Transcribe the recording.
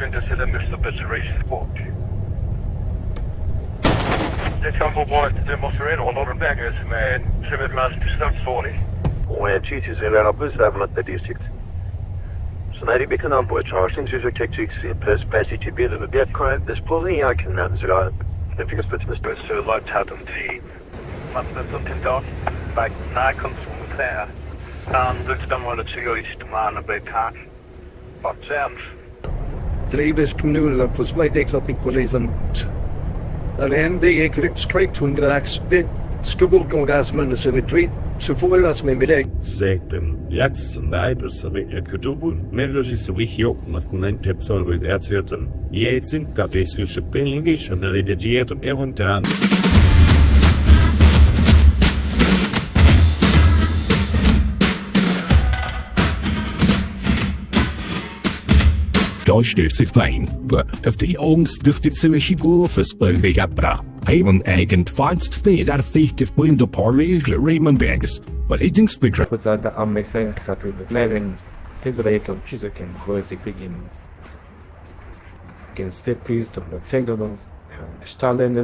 vind jeg sætter Mr. Batteration bort. Det kan få bort demonstrere under den vægge med en simpelthen distansforlig. وتشيتي زي ربز لابنا التديسيكت سنادي بيكنا بوچارشين سوزو تكتيكس بس باسي تبيل المبيت كرايب this pulling I can نزرع نفيكس بتنس Så lagt hat en tid. Man er så til dag. Bag nærkomsten her. Han vil dem holde til jøst man og bekant. Og sen. Drivs kommuner på spejdex op i polisen. Alleen det er krypt straight to relax bit. Stubble går gas men så vi dream så får oss med det. Säkten jaksen leider så vi kutubul mellosi så vi jo att kunna inte solva det erzählten. Jetzt da beslische Belgisch und redigiert und runter. Da stellt sich fein, auf die Angst dürfte ziemlich gut fürs Bölge bra. Even eigent feinst feder fähig blinder Parlegler Raymond Banks. But he thinks bigger. Put out the Amefeng Factory with Levens, Fibulator, Chisakin, Closing Begins. Against the priest of the Fegdons, Stalin